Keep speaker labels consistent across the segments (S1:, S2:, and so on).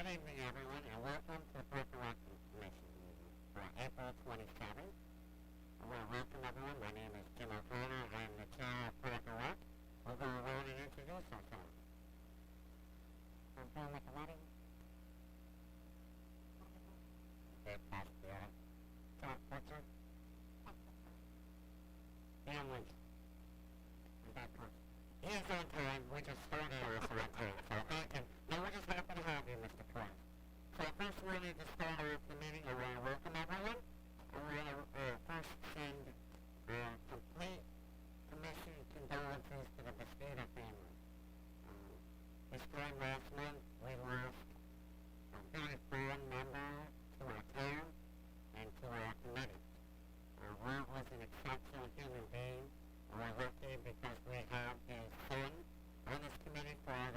S1: Good evening, everyone, and welcome to the Park and Rec Commission meeting for April 27th. I want to welcome everyone. My name is Jim O'Connor. I am the chair of Park and Rec. We'll go around and introduce ourselves. I'm Bill Nicoletti. Dave Pasquier. Tom Butcher. Dan Lynch. And that person. He is on time. We just started our on time. So thank him. No, we're just happy to have you, Mr. Price. So first we need to start off the meeting. I want to welcome everyone. I want to first send complete commission condolences to the Bastida family. This time last month, we lost a very fond member to our town and to our committee. Rob was an exceptional human being. We're lucky because we have his son on this committee for I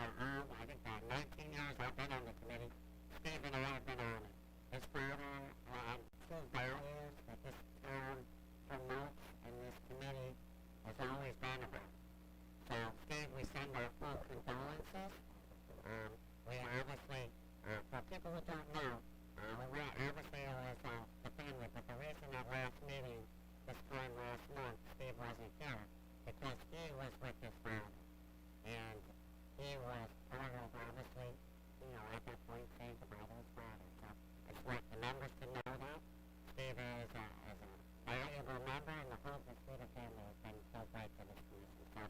S1: think 19 years I've been on the committee. Steve and I have been on it. His father had two values that this town promotes and this committee has always been about. So, Steve, we send our full condolences. We obviously, for people who don't know, we obviously always the family, but the reason that last meeting this time last month, Steve wasn't here, because he was with his father. And he was part of, obviously, at that point, saying goodbye to his father. So it's like the members to know that. Steve is a valuable member, and the whole Bastida family has been so great to this commission. So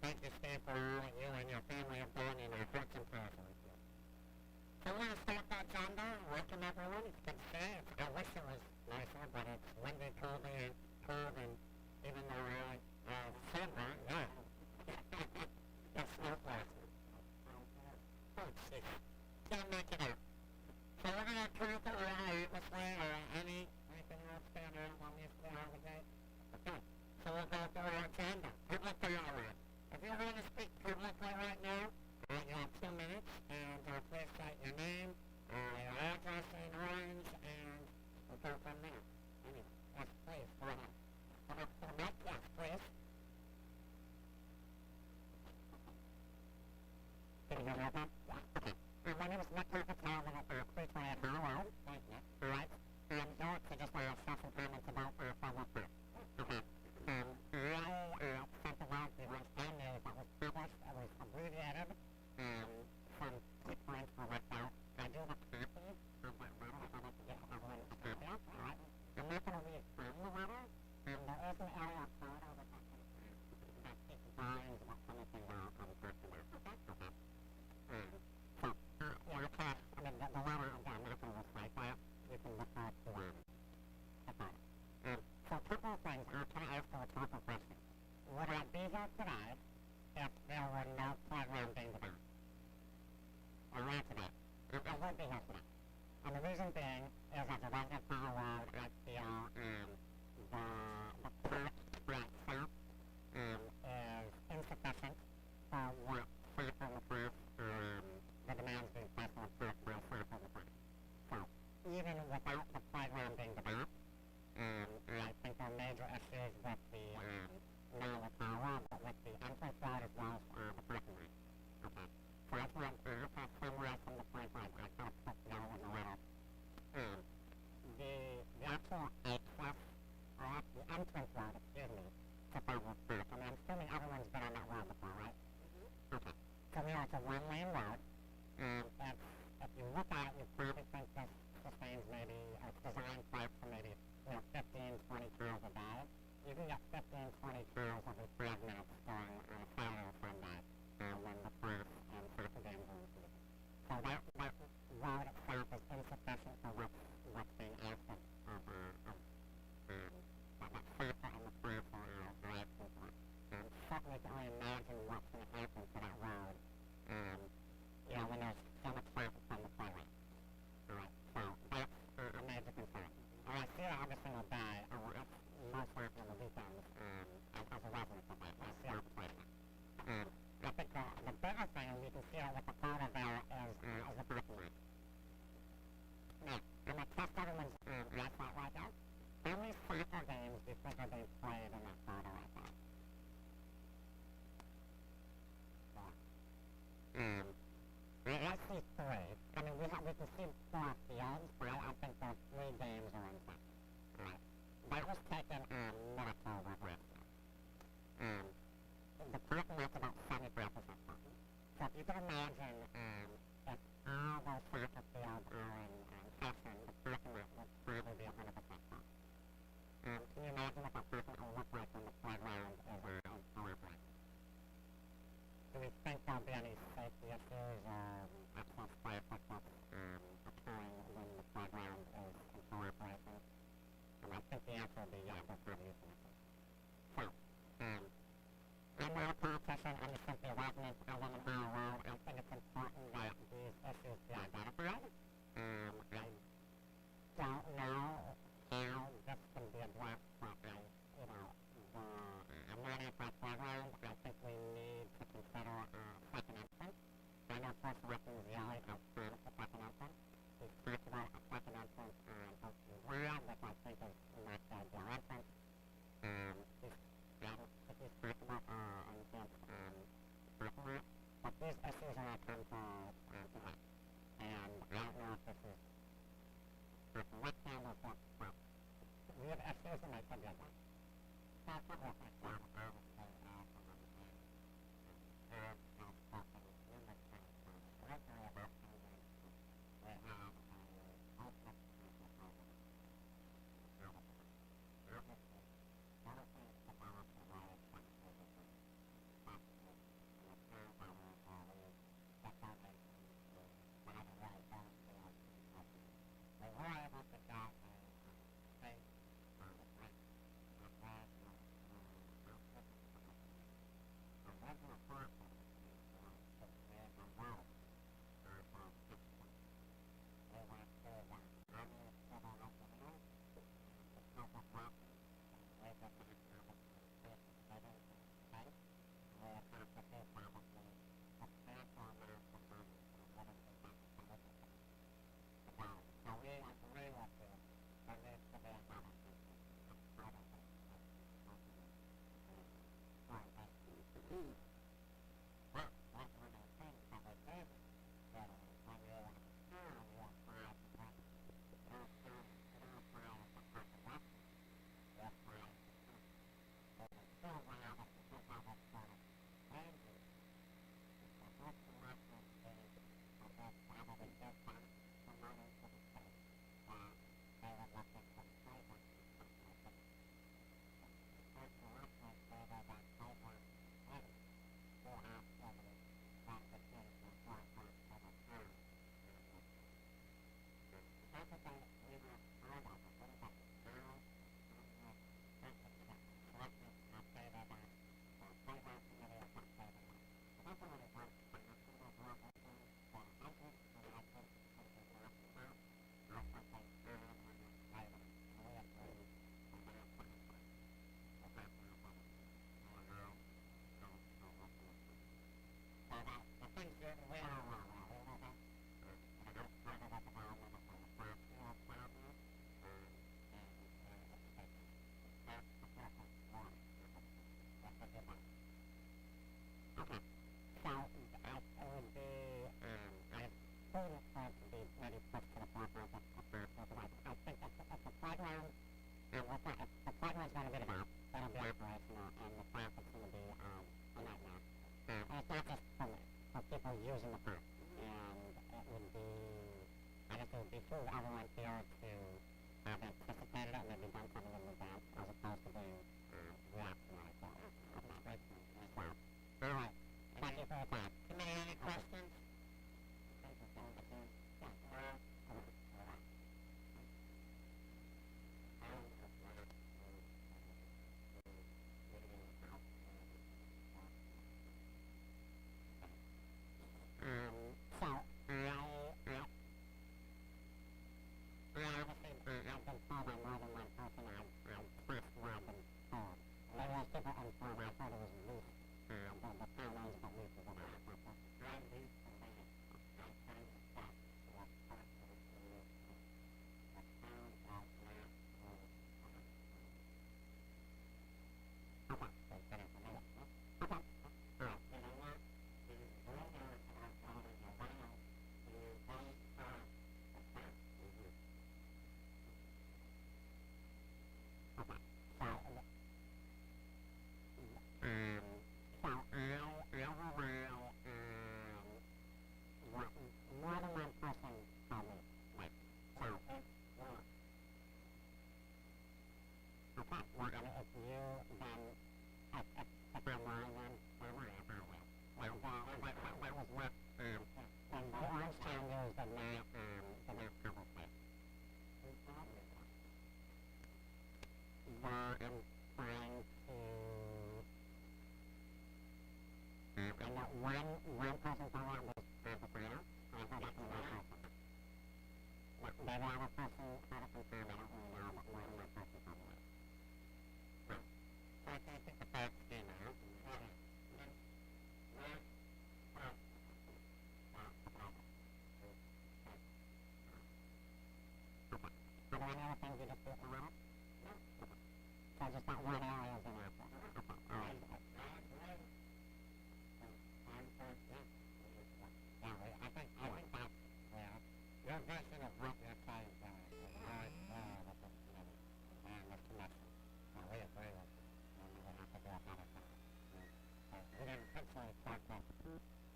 S1: thank you, Steve, for all that you and your family have done, and our hearts and prayers are with you. So we're going to start the agenda. Welcome, everyone. It's good to see you. I wish it was nicer, but it's windy, cold, and even though I sunburn, yeah. It's snow plastic. Oh, jeez. Can't make it up. So we're going to approve the order, obviously, or anything else stand out on this holiday. Okay. So we'll go through our agenda. Public dialogue. If you want to speak publicly right now, you have 2 minutes, and please state your name, your address in orange, and we'll go from there. Anyway, yes, please, go ahead. Come up to the mic, yes, please. Did you hear that? Yeah. Okay. My name is Nick Carpenter. I'm at 320 Hello. Thank you. All right. No, to just my social comments about formal proof. Okay. I sent around the last time that was published. It was abbreviated. Some key points were left out. I do have a copy of my letter. I'd like to get everyone a copy of. All right. I'm not going to read from the letter. There is an area of photo that defines what some of the person is. Okay? Okay. So, the letter, again, I'm not going to recite that. You can look at the okay. So, a couple of things. I'll try to ask you a couple of questions. Would I be here today if there were no program being developed? I'll answer that. I would be here today. And the reason being is that the right of power at the park itself is insufficient for what sample proof the demands being placed on proof will sample the proof. So even without the program being developed, I think there are major issues with the not the power, but with the entrance road as well as the parking lot. Okay. So that's what that's somewhere from the point where I can't put down in the middle. The actual access, or the entrance road, to Federal Proof, and I'm assuming everyone's been on that road before, right? Mm-hmm. Okay. So it's a one-lane road, and if you look at it, you probably think this sustains maybe, it's designed for maybe, 15, 20 cars a day. You can get 15, 20 cars every 5 minutes going on a Saturday or Sunday, when the proof and safety dams are included. So that road itself is insufficient for what's being asked of that safety and the proof are asking for. Certainly can only imagine what's going to happen to that road, when there's so much traffic from the freeway. Alright, so that's a major concern. And I see it every single day, most likely on the weekends, as a resident of that. I see it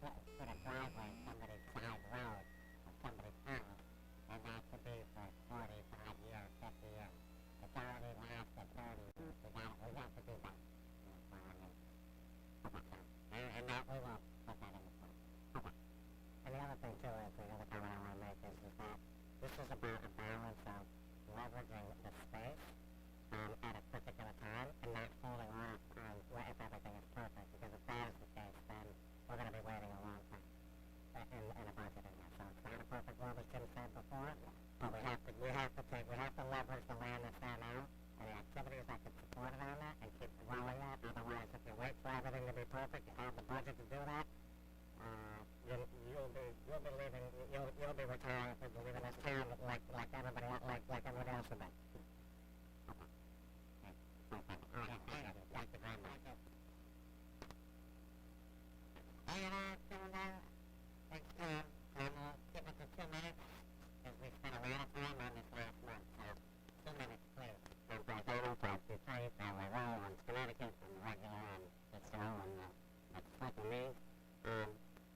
S1: put a driveway in somebody's side road or somebody's house, and that could be for 45 years, 50 years. It's already lasted 30 years. We got to do that. And that we will put that in the plan. Okay. And the other thing too is, the other comment I want to make is that this is about a balance of leveraging the space at a particular time and not holding off on if everything is perfect. Because if that is the case, then we're going to be waiting a long time in a budget in there. So it's not a perfect world, as Jim said before, but we have to leverage the land that's there now and the activities that can support it on that and keep growing that. Otherwise, if you wait for everything to be perfect, you have the budget to do that, you'll be retiring if you live in this town like everybody else would be. Thank you very much. Thanks, Tom. Give us 2 minutes, because we spent a lot of time on this last month, so 2 minutes, please. And Brazil, from Detroit, LA, and Connecticut, and regular, and Cicero, and that's what we need. And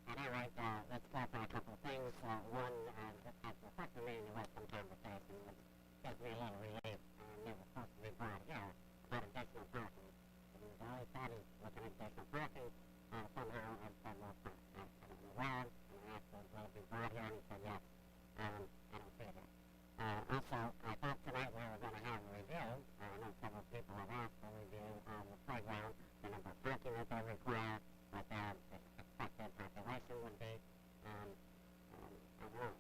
S1: anyway, let's talk about a couple of things. One, as the first meeting, there was some conversation, which gives me a little relief. They were supposed to be brought here about additional parking. And all he said is looking at additional parking, somehow it said, well, I don't know where, and I asked him, will it be brought here, and he said, yes. I don't see that. Also, I thought tonight we were going to have a review. I know several people have asked for a review of the playground, the number of parking that they require, what their expected population would be. I don't know.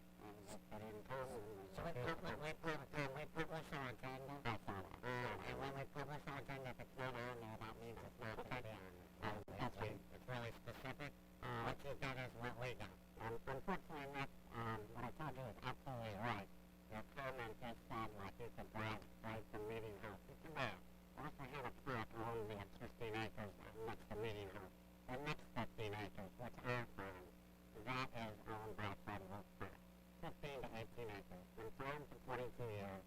S1: They didn't come. So we publish our agenda. I saw that. And when we publish our agenda, if it's not on there, that means it's not going to be on there. It's really specific. What you get is what we got. Unfortunately, Nick, what I told you is absolutely right. Your comment just said, like, you could break the meeting house. You can break. Also have a park on the 15 acres next to meeting house. The next 15 acres, which are farm, that is owned by Federal Park. 15 to 18 acres. Been farmed for 22 years.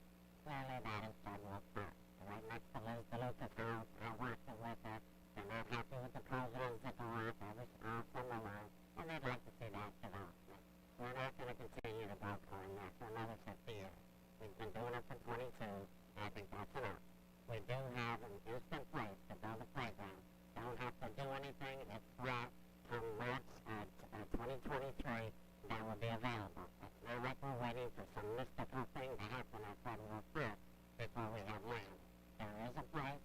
S1: Clearly that is Federal Park. Right next to Liz DeLuca's house, I worked with her. They're not happy with the programs that go on all summer long, and they'd like to see that development. We're not going to continue to go on that for another 50 years. We've been doing it for 22. I think that's enough. We do have an instant place to build a playground. Don't have to do anything. It's right from March 2023 that will be available. It's not like we're waiting for some mystical thing to happen at Federal Park before we have land. There is a place.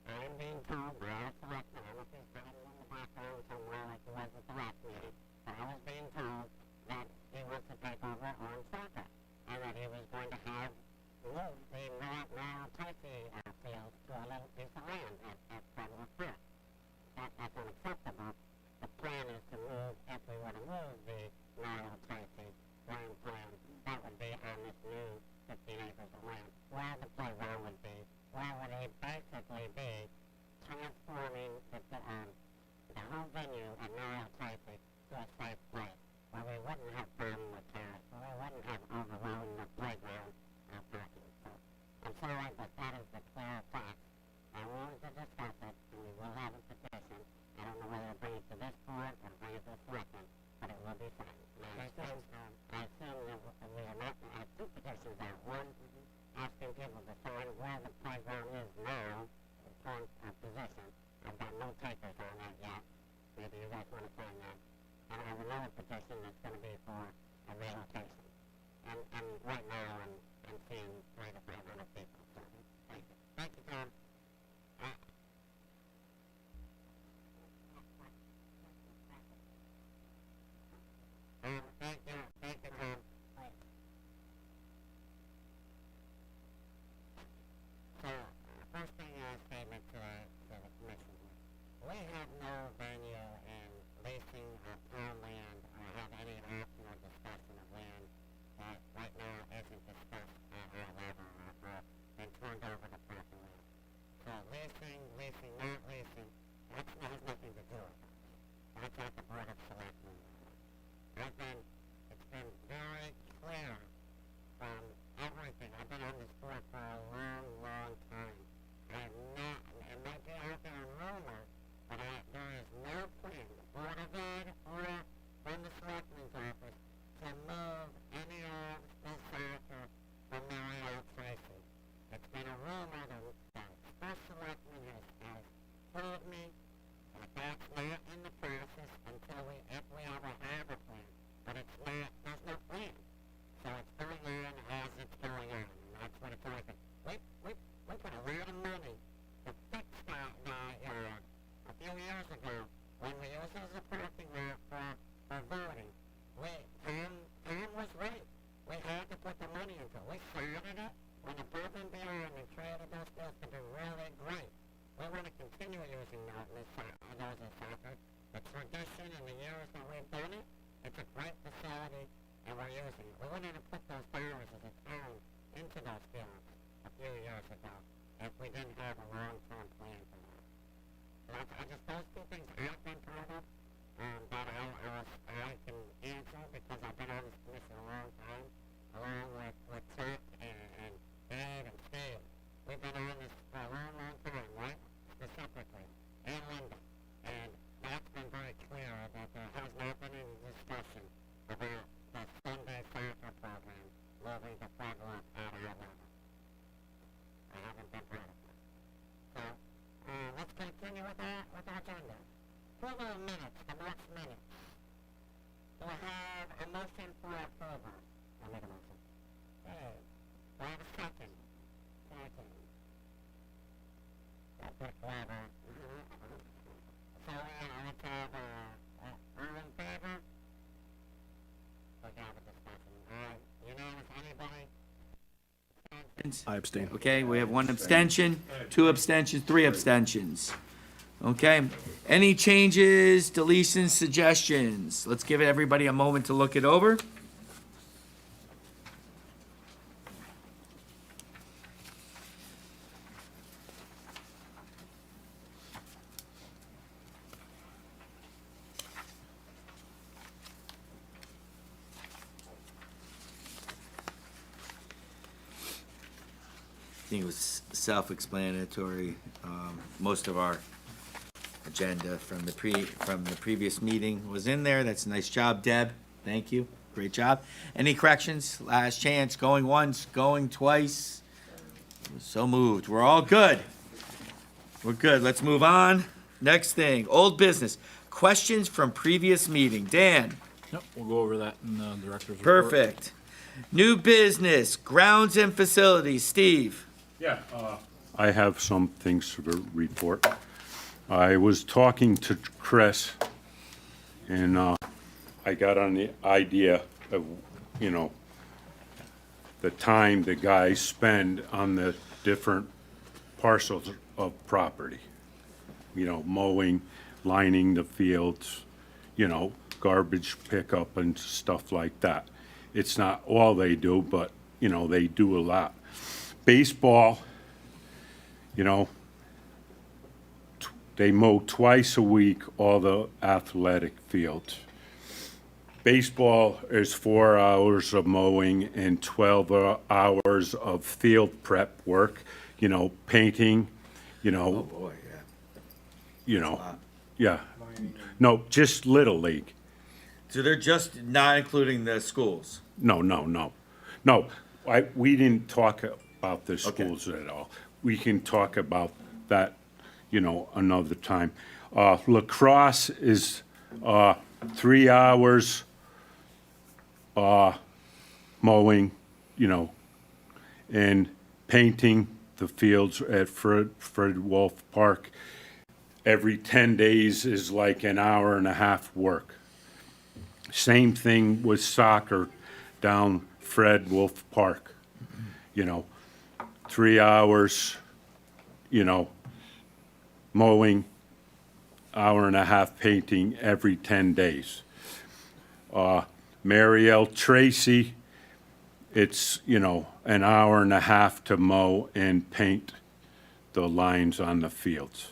S1: I'm being told, we're out of selectmen. I don't know if he's driving in the background somewhere like he was at the last meeting, but I was being told that he wants to take over on soccer, and that he was going to have moved the Merrill Tracy field to a little piece of land at Federal Park. That's unacceptable. The plan is to move, if we were to move the Merrill Tracy land plan, that would be on this new 15 acres of land, where the playground would be, where would it basically be transforming the whole venue at Merrill Tracy to a safe place, where we wouldn't have problem with cars, where we wouldn't have overrun the playground parking. So I'm sorry, but that is the clear fact. I wanted to discuss it, and we will have a petition. I don't know whether to bring it to this board or bring it to this selectmen, but it will be signed. I assume that we are not have 2 petitions out. One, asking people to sign where the playground is now, in current position. I've got no takers on that yet. Maybe you guys want to sign that. And I have another petition that's going to be for a relocation. And right now I'm seeing 300 to 500 people. So when the Board and Beyond and created those fields to do really great. We want to continue using those in soccer. The tradition and the years that we've done it, it's a great facility, and we're using it. We wanted to put those dollars as a town into those fields a few years ago if we didn't have a long-term plan for that. Those two things I've been part of, that I can answer because I've been on this commission a long time, along with Chuck and Dave and Steve. We've been on this for a long, long time, right? Specifically, and Linda. And that's been very clear that there has not been any discussion about the Sunday soccer program moving the flag up out of our level. I haven't been part of that. So, let's continue with our agenda. Approval of minutes, the March minutes. Do I have a motion for approval? I'll make a motion. Okay. Do I have a second? Second. That's a clever. So, let's have, all in favor? We can have a discussion. Unanimous, anybody?
S2: I abstain.
S3: Okay, we have one abstention, 2 abstentions, 3 abstentions. Okay, any changes, deletions, suggestions? Let's give everybody a moment to look it over. I think it was self-explanatory. Most of our agenda from the previous meeting was in there. That's a nice job, Deb. Thank you. Great job. Any corrections? Last chance. Going once, going twice. So moved. We're all good. We're good. Let's move on. Next thing, old business. Questions from previous meeting. Dan.
S2: Yep, we'll go over that in the director's report.
S3: Perfect. New business, grounds and facilities. Steve.
S4: Yeah, I have some things to report. I was talking to Chris, and I got on the idea of, the time the guys spend on the different parcels of property. Mowing, lining the fields, garbage pickup and stuff like that. It's not all they do, but, they do a lot. Baseball, they mow twice a week, all the athletic fields. Baseball is 4 hours of mowing and 12 hours of field prep work, painting,
S3: Oh, boy, yeah.
S4: Yeah. No, just Little League.
S3: So they're just not including the schools?
S4: No, we didn't talk about the schools at all. We can talk about that, another time. Lacrosse is 3 hours mowing, and painting the fields at Fred Wolf Park. Every 10 days is like an hour and a half work. Same thing with soccer down Fred Wolf Park. 3 hours, mowing, hour and a half painting every 10 days. Marielle Tracy, it's, an hour and a half to mow and paint the lines on the fields.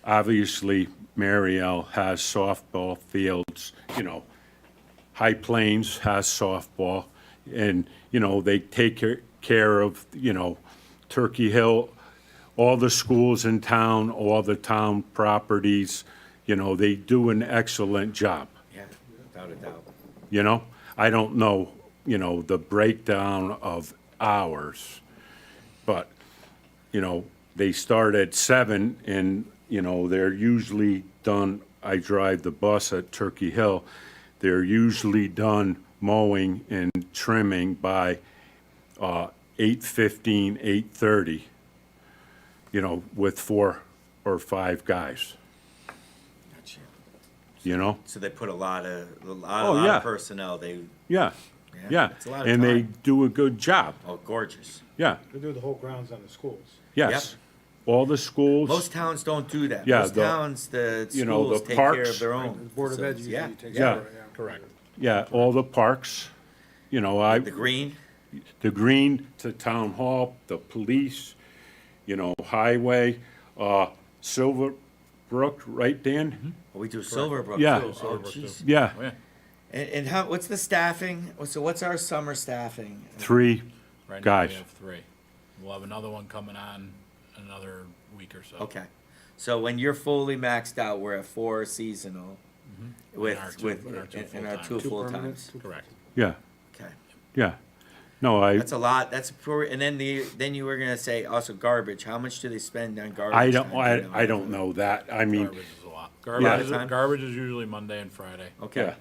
S4: Obviously, Marielle has softball fields, High Plains has softball, and, they take care of, Turkey Hill, all the schools in town, all the town properties, they do an excellent job.
S3: Yeah, without a doubt.
S4: I don't know, the breakdown of hours, but, they start at 7 and, they're usually done, I drive the bus at Turkey Hill, they're usually done mowing and trimming by 8:15, 8:30, with 4 or 5 guys,
S3: Gotcha. So they put a lot
S4: yeah.
S3: of personnel.
S4: Yeah, Yeah,
S3: It's a lot of
S4: and they
S3: time.
S4: do a good job.
S3: Oh, gorgeous.
S4: Yeah,
S5: They do the whole grounds on the schools.
S4: yes. All the schools.
S3: Most towns don't do that.
S4: Yeah,
S3: Most
S4: the-
S3: towns, the
S4: you know,
S3: schools
S4: the
S3: take care
S4: parks,
S3: of their
S5: The
S3: own.
S5: Board of Ed
S3: facilities.
S5: usually
S3: Yeah,
S5: takes
S4: Yeah.
S5: care of it, yeah.
S2: Correct.
S4: Yeah, all the parks. You know,
S3: the green.
S4: the green to town hall, the police, you know, highway, Silverbrook, right, Dan?
S3: We do Silverbrook
S4: Yeah.
S3: too. Oh, jeez.
S4: Yeah,
S2: Oh, yeah.
S3: And how? What's the staffing? So what's our summer staffing?
S4: 3
S2: Right now
S4: guys.
S2: we have 3. We'll have another one coming on in another week or so.
S3: Okay. So when you're fully maxed out, we're at 4 seasonal with
S2: And our two-
S3: with
S2: and our two
S3: and our
S2: full-time.
S3: 2
S5: Two
S3: full
S5: permanent,
S3: times.
S5: two-
S2: Correct.
S4: Yeah,
S3: Okay.
S4: yeah. No, I,
S3: That's a lot. That's for, and then you were gonna say also garbage. How much do they spend on garbage?
S4: I don't,
S3: time? Do you
S4: I don't know that. I mean,
S2: Garbage is a lot.
S3: Yeah.
S2: Garbage is usually Monday and Friday.
S3: Okay.
S4: yeah.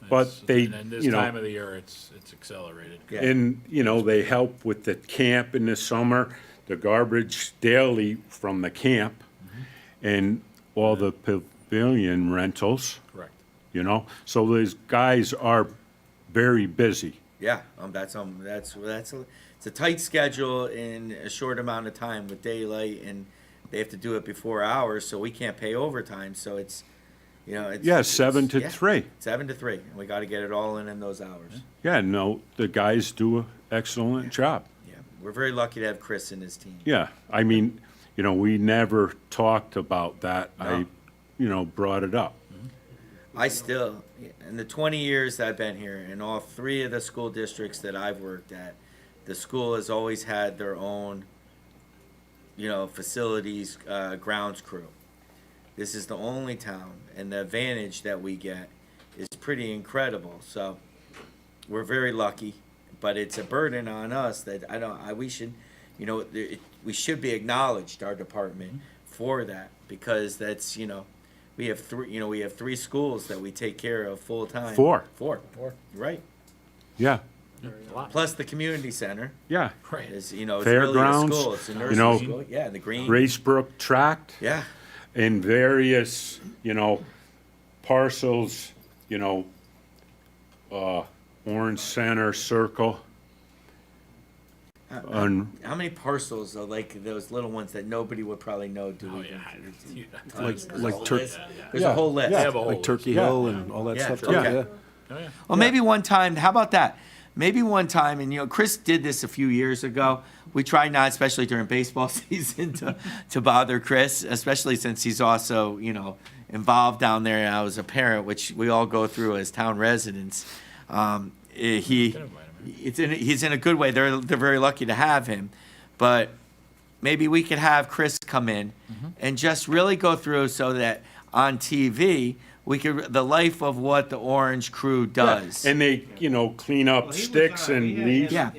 S4: But
S2: It's-
S4: they,
S2: And then this
S4: you know,
S2: time of the year, it's accelerated.
S3: Yeah.
S4: and, you know, they help with the camp in the summer, the garbage daily from the camp, and all the pavilion rentals,
S2: Correct.
S4: you know? So these guys are very busy.
S3: Yeah. That's it's a tight schedule in a short amount of time with daylight, and they have to do it before hours, so we can't pay overtime. So it's, you know, it's
S4: Yeah, 7 to
S3: yeah,
S4: 3.
S3: 7 to 3, and we got to get it all in those hours.
S4: Yeah, no, the guys do an excellent job.
S3: Yeah, we're very lucky to have Chris and his team.
S4: Yeah, I mean, you know, we never talked about that. I,
S3: No.
S4: you know, brought it up.
S3: I still, in the 20 years that I've been here, in all 3 of the school districts that I've worked at, the school has always had their own, you know, facilities, grounds crew. This is the only town, and the advantage that we get is pretty incredible. So we're very lucky, but it's a burden on us that we should, you know, we should be acknowledged, our department, for that, because that's, you know, we have 3 schools that we take care of full time.
S4: 4.
S3: 4. Right.
S4: Yeah,
S3: Plus the community center
S4: yeah.
S2: Right.
S3: is, you know, it's really the
S4: Fairgrounds,
S3: school. It's the
S4: you
S3: nursery
S4: know,
S3: school. Yeah, the green.
S4: Racebrook Tract.
S3: Yeah.
S4: And various, you know, parcels, you know, Orange Center Circle. On,
S3: How many parcels are like those little ones that nobody would probably know? Do
S2: Oh,
S3: we?
S2: yeah.
S5: Like
S3: There's a whole list.
S2: They have a whole
S5: Like Turkey
S4: Yeah.
S5: Hill and all that
S3: Yeah,
S5: stuff.
S3: okay.
S5: Yeah.
S2: Oh, yeah.
S3: Well, maybe one time. How about that? Maybe one time, and you know, Chris did this a few years ago. We try not, especially during baseball season, to bother Chris, especially since he's also, you know, involved down there now as a parent, which we all go through as town residents. He's in a good way. They're very lucky to have him, but maybe we could have Chris come in and just really go through so that on TV we could the life of what the Orange Crew does.
S4: and they, you know, clean up sticks and leaves.
S3: Yeah.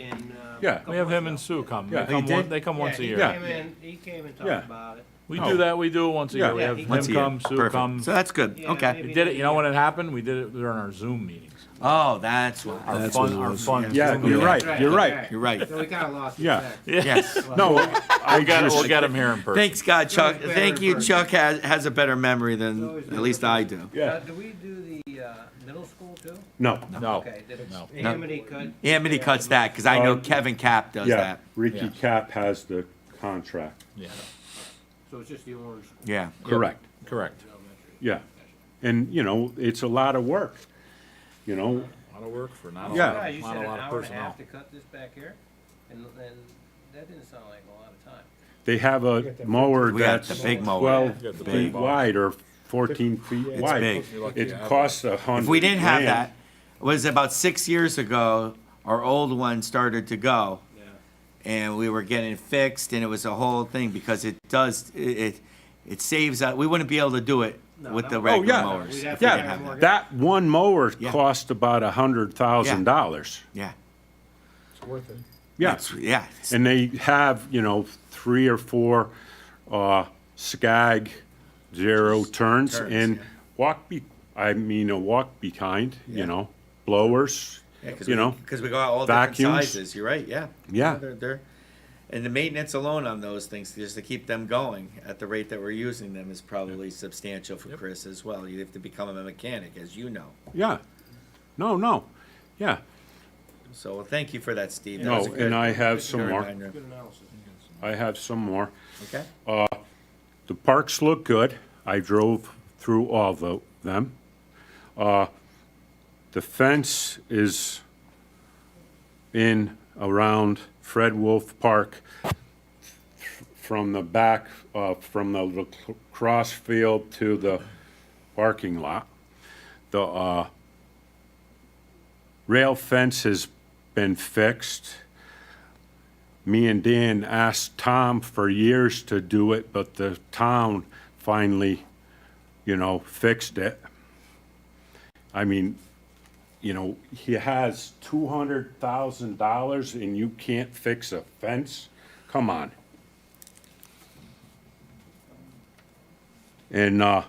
S4: Yeah.
S2: We have him and Sue come.
S4: Yeah.
S2: They come,
S3: Oh, you
S2: one,
S3: did?
S2: they come once a year.
S4: Yeah.
S6: He came and
S4: Yeah.
S6: talked about it.
S2: We
S4: Oh.
S2: do that. We do it once a year.
S4: Yeah.
S2: We
S6: Yeah,
S2: have
S6: he-
S2: him
S3: Once a year.
S2: come, Sue
S3: Perfect.
S2: come.
S3: So that's good.
S6: Yeah,
S3: Okay.
S6: maybe
S2: We did it. You know when it happened? We did it during our Zoom meetings.
S3: Oh, that's why.
S2: Our
S5: That's
S2: fun.
S5: what it
S2: Our
S5: was.
S2: fun.
S4: Yeah,
S2: Zoom
S4: you're
S2: meetings.
S4: right, you're right.
S3: You're right.
S6: So we kind of lost
S4: Yeah.
S6: track.
S3: Yes.
S4: No, I
S2: We'll
S4: just,
S2: get him here in person.
S3: Thanks, God, Chuck.
S6: Better
S3: Thank you,
S6: person.
S3: Chuck has a better memory than
S6: Always
S3: at
S6: better
S3: least I do.
S4: yeah,
S6: Do we do the middle school too?
S4: no,
S2: No.
S6: Okay. Did
S2: No.
S6: Amity cut?
S3: Amity cuts that because I know Kevin Cap does
S4: yeah.
S3: that.
S4: Ricky
S2: Yeah.
S4: Cap has the contract.
S2: Yeah.
S6: So it's just the orange. School.
S3: Yeah.
S4: Correct.
S2: Correct.
S4: Yeah. And, you know, it's a lot of work, you know?
S2: A lot of work for not,
S4: Yeah.
S2: a,
S6: Guys, you
S2: lot,
S6: said
S2: not
S6: an
S2: a lot of
S6: hour and a
S2: personnel.
S6: half to cut this back here, and that didn't sound like a lot of time.
S4: They have a mower
S3: We got
S4: that's
S3: the big mower.
S4: 12
S2: You got the
S3: big
S4: feet
S2: mower.
S4: wide or 14 feet
S3: It's
S4: wide.
S3: big.
S2: You're lucky
S4: It
S2: to have
S4: costs $100,000.
S3: If we didn't have that, it was about 6 years ago, our old one started to go.
S6: Yeah.
S3: And we were getting it fixed, and it was a whole thing because it does, it saves, we wouldn't be able to do it
S6: No,
S3: with
S6: that
S3: the
S6: would-
S3: regular
S4: yeah.
S3: mowers.
S6: We'd have
S3: if we
S6: to
S3: didn't
S6: have
S3: have
S6: more
S3: that.
S4: That one mower
S3: Yeah.
S4: cost about $100,000.
S3: Yeah.
S5: It's worth it.
S4: Yeah.
S3: Yeah.
S4: And they have, you know, 3 or 4 Skag zero turns
S3: Turns,
S4: and
S3: yeah.
S4: walk behind,
S3: Yeah.
S4: you know, blowers, you know.
S3: Because we got all different
S4: vacuums.
S3: sizes. You're right. Yeah.
S4: Yeah.
S3: They're, and the maintenance alone on those things, just to keep them going at the rate that we're using them, is probably substantial for Chris as well. You have to become a mechanic, as you know.
S4: Yeah. No. Yeah.
S3: So, well, thank you for that, Steve. That was
S4: No,
S3: a good-
S4: and I have
S3: good
S4: some more.
S3: reminder.
S4: I have some more.
S3: Okay.
S4: The parks look good. I drove through all of them. The fence is in around Fred Wolf Park from the back, from the lacrosse field to the parking lot. The rail fence has been fixed. Me and Dan asked Tom for years to do it, but the town finally, fixed it. I mean, he has $200,000 and you can't fix a fence? Come on. And, the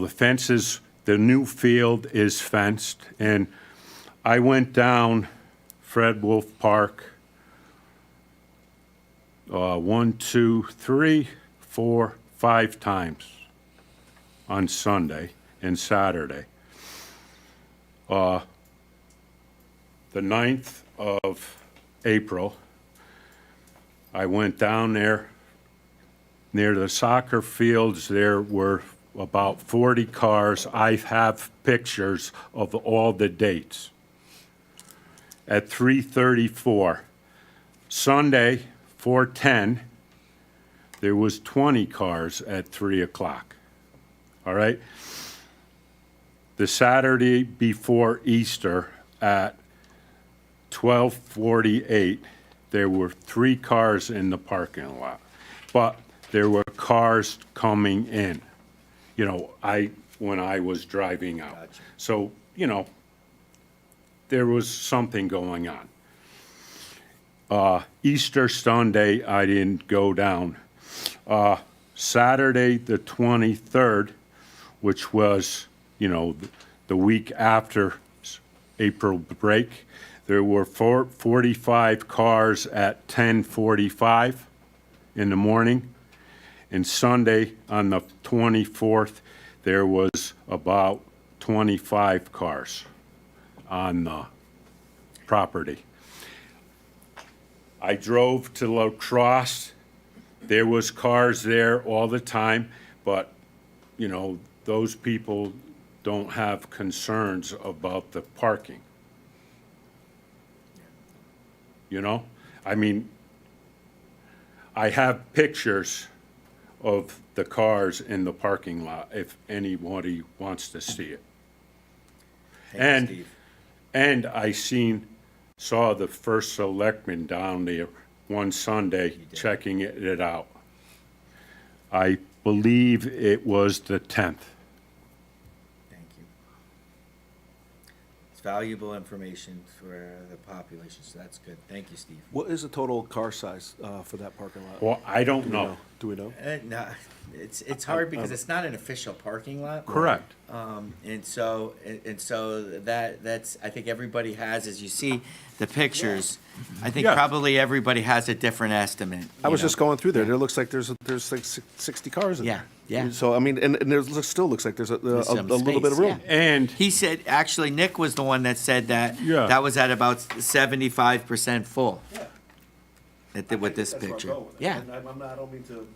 S4: fences, the new field is fenced, and I went down Fred Wolf Park, 1, 2, 3, 4, 5 times on Sunday and Saturday. The 9th of April, I went down there. Near the soccer fields, there were about 40 cars. I have pictures of all the dates. At 3:34, Sunday, 4:10, there was 20 cars at 3 o'clock. All right? The Saturday before Easter at 12:48, there were 3 cars in the parking lot. But there were cars coming in, when I was driving out.
S3: Gotcha.
S4: So, there was something going on. Easter Sunday, I didn't go down. Saturday, the 23rd, which was, the week after April break, there were 45 cars at 10:45 in the morning. And Sunday, on the 24th, there was about 25 cars on the property. I drove to La Crosse. There was cars there all the time, but, those people don't have concerns about the parking. I mean, I have pictures of the cars in the parking lot if anybody wants to see it.
S3: Thank you, Steve.
S4: And I saw the first selectman down there one Sunday checking it out. I believe it was the 10th.
S3: Thank you. It's valuable information for the population, so that's good. Thank you, Steve.
S7: What is the total car size for that parking lot?
S4: Well, I don't know.
S7: Do we know?
S3: No, it's hard because it's not an official parking lot.
S4: Correct.
S3: And so that's, I think everybody has, as you see the pictures, I think
S4: Yeah.
S3: probably everybody has a different estimate.
S7: I was
S3: you know?
S7: just going through there. There looks like there's like 60 cars in there.
S3: Yeah.
S7: So, I mean, and there still looks like there's a
S3: some
S7: little bit of
S3: space,
S7: room.
S3: yeah.
S4: And
S3: He said, actually, Nick was the one that said that.
S4: Yeah.
S3: That was at about 75% full.
S7: Yeah.
S3: With this picture. Yeah.
S7: I don't mean to,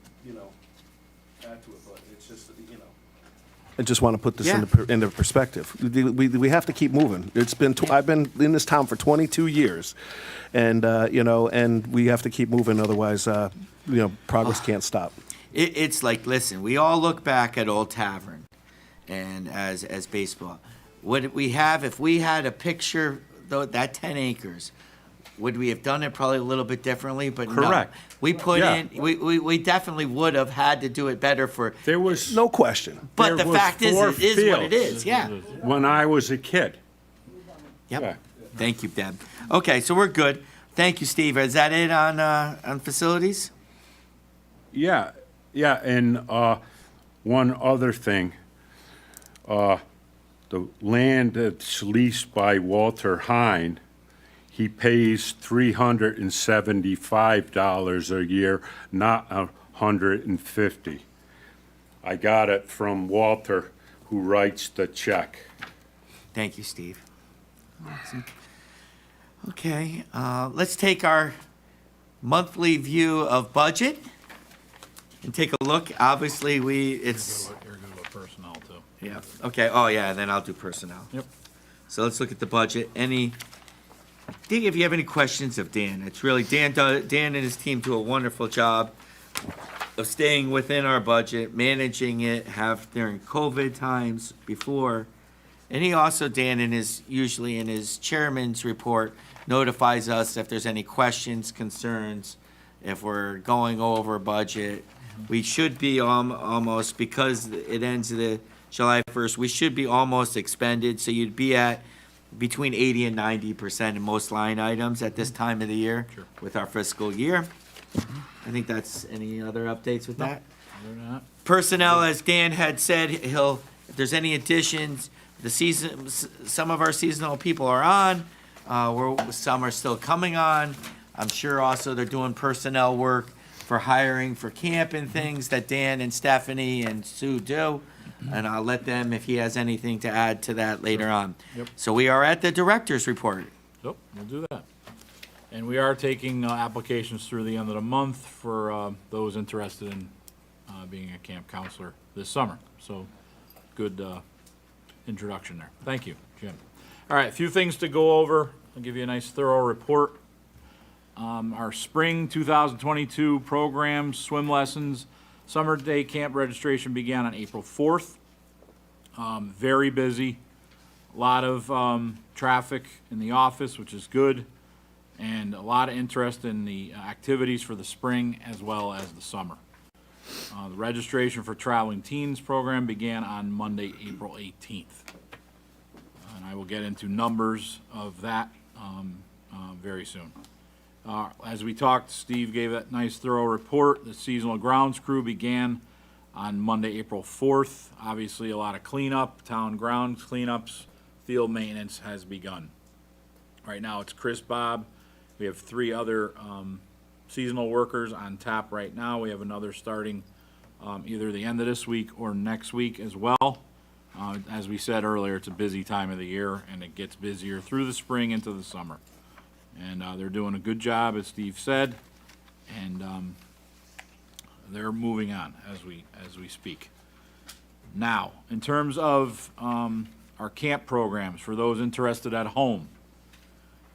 S7: add to it, but it's just, I just want to put this into perspective. We have to keep moving. It's been, I've been in this town for 22 years, and, and we have to keep moving, otherwise, progress can't stop.
S3: It's like, listen, we all look back at Old Tavern and as baseball. Would we have, if we had a picture, though, that 10 acres, would we have done it probably a little bit differently? But
S4: Correct.
S3: no. We put
S4: Yeah.
S3: in, we definitely would have had to do it better for,
S4: there was,
S7: No question.
S3: but
S4: there
S3: the
S4: was
S3: fact is,
S4: 4
S3: it is what it
S4: fields
S3: is, yeah.
S4: when I was a kid.
S3: Yep.
S4: Yeah.
S3: Thank you, Deb. Okay, so we're good. Thank you, Steve. Is that it on facilities?
S4: Yeah, and one other thing. The land that's leased by Walter Hine, he pays $375 a year, not $150. I got it from Walter, who writes the check.
S3: Thank you, Steve. Okay, let's take our monthly view of budget and take a look. Obviously, it's,
S2: You're good with personnel too.
S3: yeah, okay, oh yeah, and then I'll do personnel.
S2: Yep.
S3: So let's look at the budget. Dig, if you have any questions of Dan, it's really, Dan and his team do a wonderful job of staying within our budget, managing it, have during COVID times before. And he also, Dan, usually in his chairman's report, notifies us if there's any questions, concerns, if we're going over budget. We should be almost, because it ends the July 1st, we should be almost expended, so you'd be at between 80 and 90% in most line items at this time of the year
S2: Sure.
S3: with our fiscal year. I think that's, any other updates with that?
S2: Other than that,
S3: Personnel, as Dan had said, if there's any additions, some of our seasonal people are on, some are still coming on. I'm sure also they're doing personnel work for hiring for camp and things that Dan and Stephanie and Sue do. And I'll let them, if he has anything to add to that later on.
S2: Yep.
S3: So we are at the director's report.
S2: so we'll do that. And we are taking applications through the end of the month for those interested in being a camp counselor this summer. So good introduction there. Thank you, Jim. All right, a few things to go over. I'll give you a nice thorough report. Our spring 2022 programs, swim lessons, summer day camp registration began on April 4th. Very busy. A lot of traffic in the office, which is good, and a lot of interest in the activities for the spring as well as the summer. The registration for Traveling Teens program began on Monday, April 18th. And I will get into numbers of that very soon. As we talked, Steve gave that nice thorough report. The seasonal grounds crew began on Monday, April 4th. Obviously, a lot of cleanup, town grounds cleanups, field maintenance has begun. Right now, it's Chris, Bob. We have 3 other seasonal workers on tap right now. We have another starting either the end of this week or next week as well. As we said earlier, it's a busy time of the year, and it gets busier through the spring into the summer. And they're doing a good job, as Steve said, and they're moving on as we speak. Now, in terms of our camp programs, for those interested at home,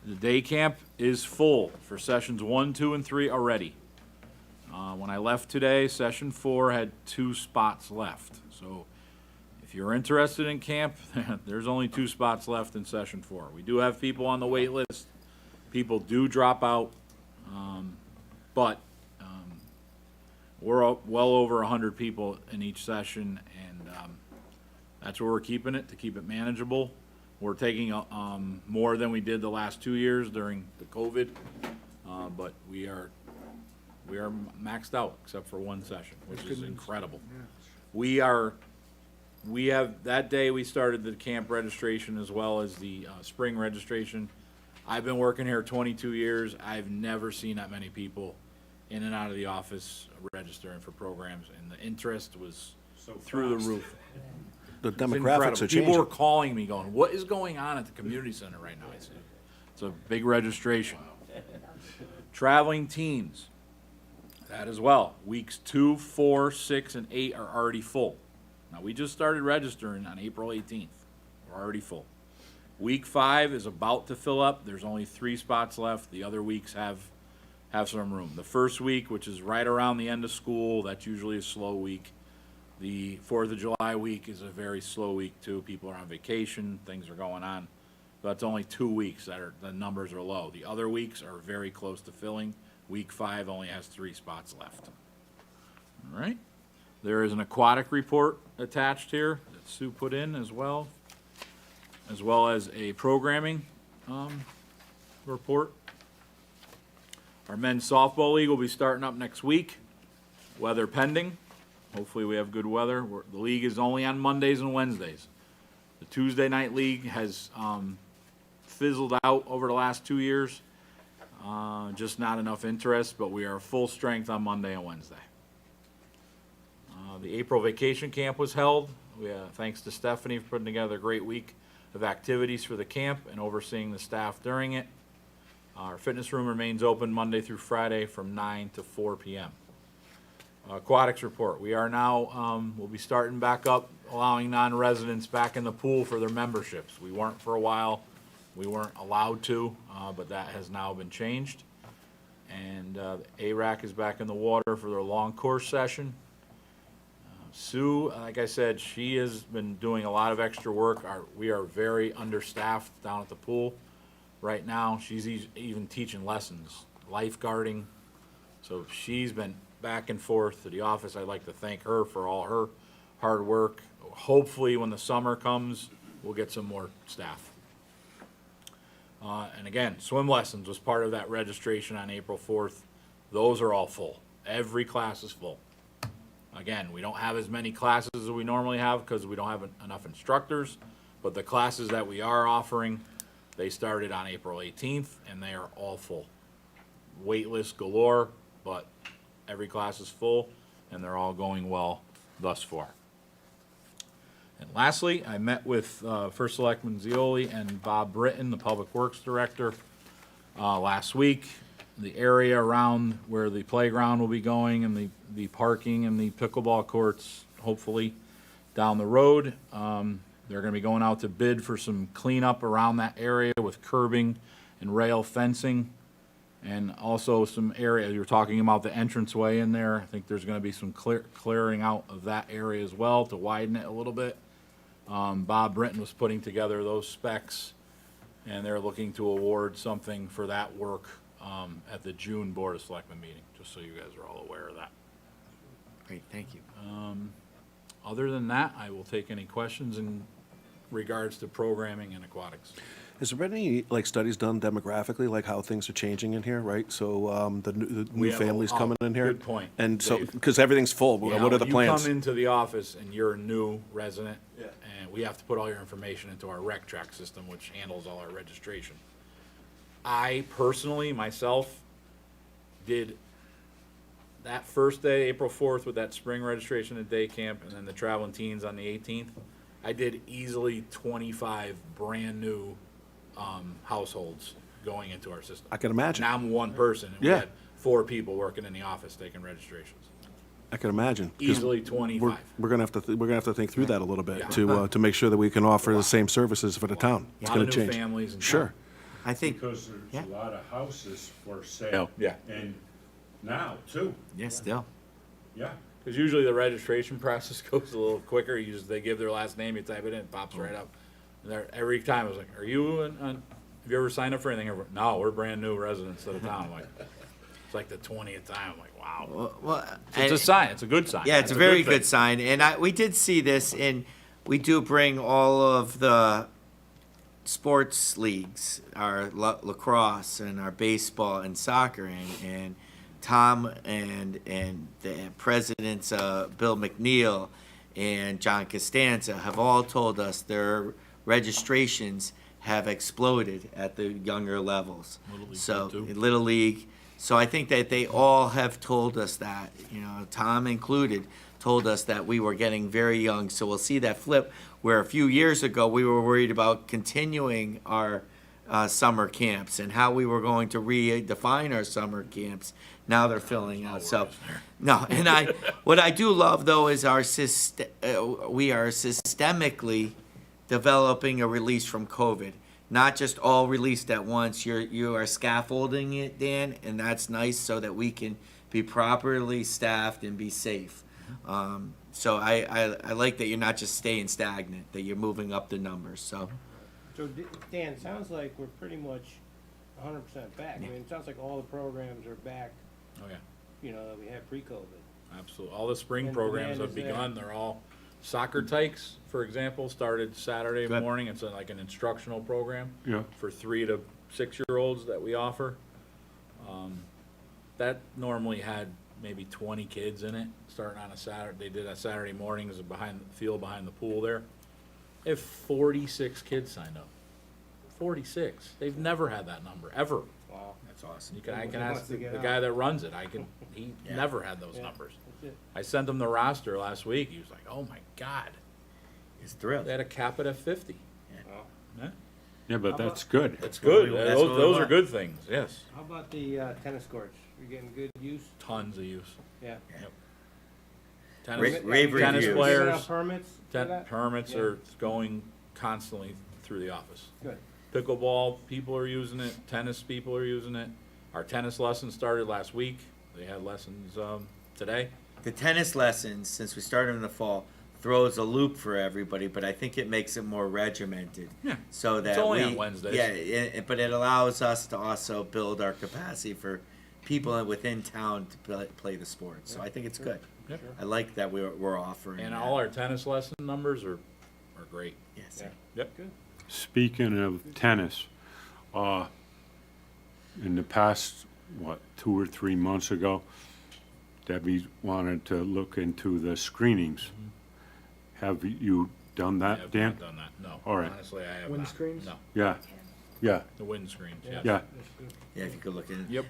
S2: the day camp is full for sessions 1, 2, and 3 already. When I left today, session 4 had 2 spots left. So if you're interested in camp, there's only 2 spots left in session 4. We do have people on the wait list. People do drop out, but we're well over 100 people in each session, and that's where we're keeping it, to keep it manageable. We're taking more than we did the last 2 years during the COVID, but we are maxed out except for one session, which is incredible. We have, that day we started the camp registration as well as the spring registration. I've been working here 22 years. I've never seen that many people in and out of the office registering for programs, and the interest was through the roof.
S7: The
S2: It's
S7: demographics
S2: incredible.
S7: are changing.
S2: People were calling me going, what is going on at the community center right now? I said, it's a big registration. Traveling teens, that as well. Weeks 2, 4, 6, and 8 are already full. Now, we just started registering on April 18th. We're already full. Week 5 is about to fill up. There's only 3 spots left. The other weeks have some room. The first week, which is right around the end of school, that's usually a slow week. The 4th of July week is a very slow week too. People are on vacation, things are going on. But it's only 2 weeks the numbers are low. The other weeks are very close to filling. Week 5 only has 3 spots left. All right. There is an aquatic report attached here that Sue put in as well as a programming report. Our men's softball league will be starting up next week, weather pending. Hopefully we have good weather. The league is only on Mondays and Wednesdays. The Tuesday night league has fizzled out over the last 2 years. Just not enough interest, but we are full strength on Monday and Wednesday. The April vacation camp was held. Thanks to Stephanie for putting together a great week. of activities for the camp and overseeing the staff during it. Our fitness room remains open Monday through Friday from 9 to 4 p.m. Aquatics Report. We are now, we'll be starting back up, allowing non-residents back in the pool for their memberships. We weren't for a while. We weren't allowed to, but that has now been changed. And ARAC is back in the water for their long course session. Sue, like I said, she has been doing a lot of extra work. We are very understaffed down at the pool right now. She's even teaching lessons, lifeguarding. So she's been back and forth to the office. I'd like to thank her for all her hard work. Hopefully, when the summer comes, we'll get some more staff. And again, swim lessons was part of that registration on April 4th. Those are all full. Every class is full. Again, we don't have as many classes as we normally have because we don't have enough instructors, but the classes that we are offering, they started on April 18th, and they are all full. Waitlist galore, but every class is full, and they're all going well thus far. And lastly, I met with First Selectman Zioli and Bob Britton, the Public Works Director, last week. The area around where the playground will be going and the parking and the pickleball courts, hopefully, down the road. They're gonna be going out to bid for some cleanup around that area with curbing and rail fencing. And also some area, you were talking about the entranceway in there. I think there's gonna be some clearing out of that area as well to widen it a little bit. Bob Britton was putting together those specs, and they're looking to award something for that work at the June Board of Selectmen meeting, just so you guys are all aware of that.
S3: Great, thank you.
S2: Other than that, I will take any questions in regards to programming and aquatics.
S7: Has there been any, like, studies done demographically, like how things are changing in here, right? So, the
S2: We
S7: new
S2: have a-
S7: families coming in here?
S2: good point,
S7: And so,
S2: Dave.
S7: because everything's full,
S2: You
S7: what
S2: know,
S7: are the
S2: You
S7: plans?
S2: come into the office and you're a new resident.
S7: Yeah.
S2: And we have to put all your information into our rec track system, which handles all our registration. I personally, myself, did that first day, April 4th, with that spring registration at day camp, and then the traveling teens on the 18th. I did easily 25 brand-new households going into our system.
S7: I can imagine.
S2: Now I'm one person, and we
S7: Yeah.
S2: had 4 people working in the office taking registrations.
S7: I can imagine. 'Cause
S2: Easily 25.
S7: We're gonna have to, we're gonna have to think through that a little
S2: Yeah.
S7: bit to make sure that we can offer the same services for the town. It's
S2: Lot
S7: gonna
S2: of new
S7: change.
S2: families in
S7: Sure.
S2: town.
S3: I think,
S4: Because
S3: Yeah.
S4: there's a lot of houses for sale.
S2: Yeah.
S4: And now, too,
S3: yeah, still.
S4: yeah.
S2: Because usually the registration process goes a little quicker. They give their last name, you type it in, it pops right up. And every time I was like, "Are you have you ever signed up for anything?" No, we're brand new residents of the town. I'm like, it's like the 20th time. I'm like, wow.
S3: Well,
S2: It's a sign. It's a good sign.
S3: yeah, it's
S2: That's
S3: a very
S2: thing.
S3: good sign, and we did see this, and we do bring all of the sports leagues, our lacrosse and our baseball and soccer, and Tom and the presidents, Bill McNeil and John Costanza, have all told us their registrations have exploded at the younger levels.
S2: Little League
S3: So
S2: too.
S3: Little League. So I think that they all have told us that, Tom included, told us that we were getting very young. So we'll see that flip where a few years ago we were worried about continuing our summer camps and how we were going to redefine our summer camps. Now they're filling out. So, no, and what I do love though is we are systemically developing a release from COVID. Not just all released at once. You are scaffolding it, Dan, and that's nice so that we can be properly staffed and be safe. So I like that you're not just staying stagnant, that you're moving up the numbers. So
S6: Dan, it sounds like we're pretty much 100% back. I mean, it sounds like all the programs are back,
S2: Oh yeah,
S6: that we had pre-COVID.
S2: absolutely. All the spring
S6: And
S2: programs
S6: demand
S2: have
S6: is there.
S2: begun. They're all soccer tykes, for example, started Saturday
S3: Good.
S2: morning. It's like an instructional program.
S4: Yeah.
S2: For 3 to 6-year-olds that we offer. That normally had maybe 20 kids in it, starting on a Saturday. They did a Saturday morning, it was behind the field, behind the pool there. They have 46 kids signed up. 46. They've never had that number, ever.
S6: Wow.
S3: that's awesome.
S2: I can
S6: Who wants
S2: ask
S6: to
S2: the
S6: get
S2: guy
S6: out?
S2: that runs it. He
S3: Yeah.
S2: never had those
S6: Yeah.
S2: numbers.
S6: That's it.
S2: I sent him the roster last week. He was like, "Oh my God,
S3: He's thrilled.
S2: they had a cap it at 50."
S6: Wow.
S4: Yeah, but that's good.
S2: That's good.
S3: That's what we
S2: Those are
S3: want.
S2: good things, yes.
S6: How about the tennis courts? You're getting good use?
S2: Tons of use.
S6: Yeah.
S2: Tennis,
S3: Rave
S2: tennis
S3: reviews.
S2: players,
S6: Giving out permits for that?
S2: permits
S6: Yeah.
S2: are going constantly through the office.
S6: Good.
S2: Pickleball people are using it, tennis people are using it. Our tennis lessons started last week. They had lessons today.
S3: The tennis lessons, since we started in the fall, throws a loop for everybody, but I think it makes it more regimented.
S2: Yeah.
S3: So that
S2: only
S3: we,
S2: on Wednesdays.
S3: Yeah, but it allows us to also build our capacity for people within town to play the sport. So I think it's good.
S2: Yep.
S3: I like that we're offering.
S2: And
S3: that.
S2: all our tennis lesson numbers are great.
S3: Yes.
S6: Yeah.
S2: Yep.
S6: Good.
S4: Speaking of tennis, in the past, 2 or 3 months ago, Debbie wanted to look into the screenings. Have you done
S2: I
S4: that,
S2: have
S4: Dan?
S2: not done that, no.
S4: All right.
S2: Honestly, I have
S5: Wind
S2: not.
S5: screens?
S2: No,
S4: Yeah, yeah,
S2: the wind screens, yes.
S4: yeah.
S3: Yeah, if you could look at it.
S2: Yep.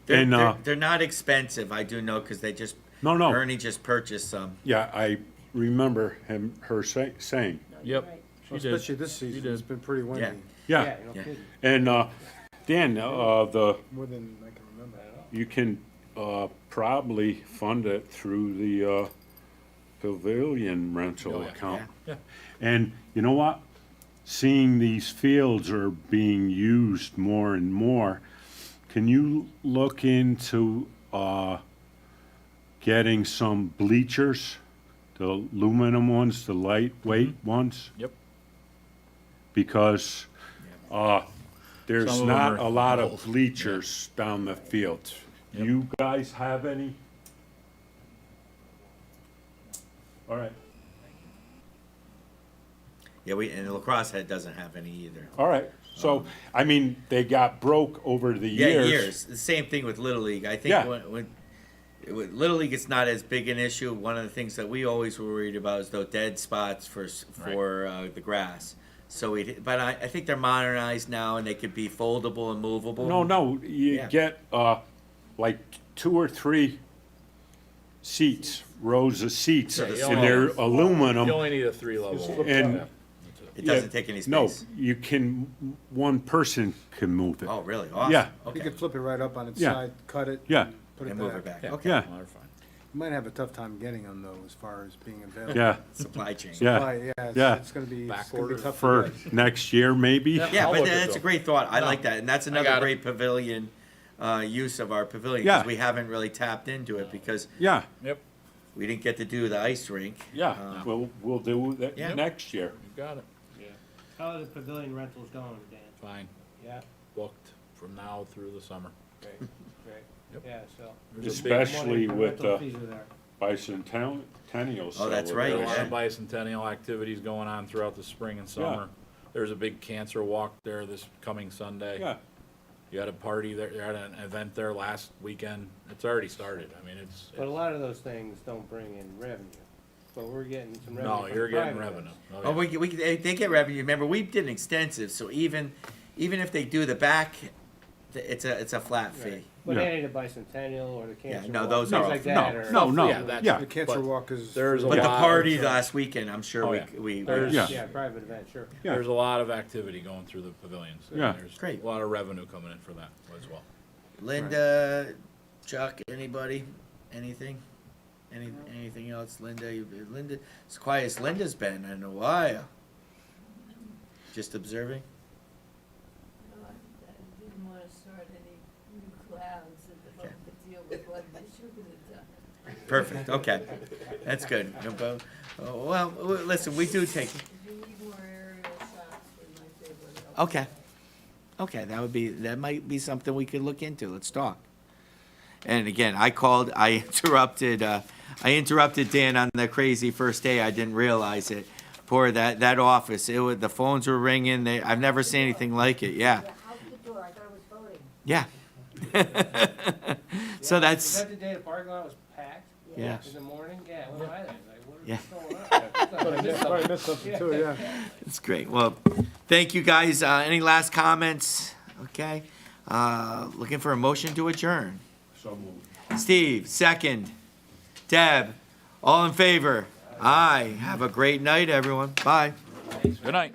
S3: They're not expensive. I do know because they just
S4: No, no.
S3: Ernie just purchased some.
S4: Yeah, I remember her saying,
S2: Yep. She did.
S5: Especially this
S2: She
S5: season,
S2: did.
S5: it's been pretty windy,
S4: yeah.
S6: Yeah, no
S3: Yeah.
S6: kidding.
S4: And, Dan,
S5: more than I can remember.
S4: you can, probably fund it through the, pavilion rental
S2: Oh, yeah.
S4: account.
S2: Yeah.
S4: And you know what? Seeing these fields are being used more and more, can you look into getting some bleachers, the aluminum ones, the lightweight ones?
S2: Yep.
S4: Because there's
S2: Some of them
S4: not
S2: are
S4: a lot
S2: old.
S4: of bleachers down the fields.
S2: Yep.
S4: You guys have any? All right.
S3: Yeah, and the lacrosse head doesn't have any either.
S4: All right, so, I mean, they got broke over the
S3: Yeah,
S4: years.
S3: years. The same thing with Little League. I think
S4: Yeah.
S3: with Little League, it's not as big an issue. One of the things that we always were worried about is those dead spots for the grass. So but I think they're modernized now, and they could be foldable and movable.
S4: No, you
S3: Yeah.
S4: get, like 2 or 3 seats, rows of seats,
S3: So
S4: and
S3: the
S4: they're
S3: small-
S2: You
S4: aluminum,
S2: only need a 3-level.
S4: and.
S3: It doesn't
S4: yeah,
S3: take any
S4: No,
S3: space.
S4: you can, one person can move it.
S3: Oh, really? Awesome.
S4: Yeah.
S5: You
S3: Okay.
S5: could flip it right up on its
S4: Yeah.
S5: side, cut it.
S4: Yeah.
S5: Put it
S3: And move it back.
S2: Yeah.
S3: Okay.
S4: Yeah,
S2: Well, they're fine.
S5: You might have a tough time getting them though, as far as being available.
S4: yeah,
S3: Supply chain.
S4: yeah,
S5: But, yeah,
S4: Yeah.
S5: it's gonna be
S2: Back
S5: tough to
S4: for
S5: get.
S4: next year, maybe?
S3: Yeah,
S2: I'll
S3: but
S2: look at
S3: that's a
S2: them.
S3: great thought. I
S2: No,
S3: like that, and that's
S2: got
S3: another
S2: it.
S3: great pavilion use of our pavilion
S4: Yeah.
S3: because we haven't really tapped into it because
S4: Yeah,
S2: Yep,
S3: we didn't get to do the ice rink.
S4: yeah, we'll do that
S3: Yeah.
S4: next year.
S2: you got it.
S6: How are the pavilion rentals going, Dan?
S2: Fine.
S6: Yeah,
S2: Booked from now through the summer.
S6: great, great.
S2: Yep.
S6: Yeah, so.
S2: There's a big-
S4: Especially
S6: Money-
S4: with
S6: rental
S4: the
S6: fees are there.
S4: bicentennial
S3: Oh, that's right,
S2: There are a
S3: yeah.
S2: lot of bicentennial activities going on throughout the spring and summer. There's a big cancer walk there this coming Sunday.
S4: Yeah,
S2: You had a party there, you had an event there last weekend. It's already started. I mean, it's,
S6: But a lot of those things don't bring in revenue, but we're getting some revenue.
S2: no,
S6: from
S2: you're getting
S6: private
S2: revenue.
S6: ones.
S3: Oh, they get revenue. Remember, we did an extensive, so even if they do the back, it's a flat fee.
S6: Right. But
S4: Yeah.
S6: any of the bicentennial or the cancer
S3: no,
S6: walk,
S3: those
S6: things
S3: are
S6: like
S3: off-
S6: that
S4: no,
S6: are.
S4: no, no.
S2: Yeah, that's-
S4: Yeah.
S5: The cancer
S2: But
S5: walk is.
S2: there's a
S3: But the
S2: lot
S3: party
S2: of-
S3: last weekend, I'm sure
S2: Oh, yeah.
S3: we
S2: There's-
S4: Yeah.
S6: Yeah, private event, sure.
S4: Yeah.
S2: There's a lot of activity going through the pavilions. and
S4: Yeah.
S2: There's
S3: Great.
S2: a lot of revenue coming in for that as well.
S3: Linda, Chuck, anybody, anything, anything else? Linda, as quiet as Linda's been in a while. Just observing.
S8: No, I didn't want to start any new clouds at the moment to deal with what they should have done.
S3: Perfect. Okay, that's good. Well, listen, we do take.
S8: If you need more aerial shots, we might be able to help.
S3: Okay. Okay, that might be something we could look into. Let's talk. And again, I interrupted Dan on the crazy first day. I didn't realize it. Poor that office. The phones were ringing. I've never seen anything like it. Yeah.
S8: Yeah, out the door, I thought I was voting.
S3: Yeah. So
S6: Was
S3: that's,
S6: that the day the parking lot was packed?
S3: yeah.
S6: In the morning? Yeah, I went by there, I was
S3: Yeah.
S6: like, what's going on? I missed
S5: Probably
S6: something.
S5: missed something too, yeah.
S3: That's great. Well, thank you guys. Any last comments? Okay. Looking for a motion to adjourn.
S4: So moved.
S3: Steve, second. Deb, all in favor? Aye. Have a great night, everyone. Bye.
S2: Good night.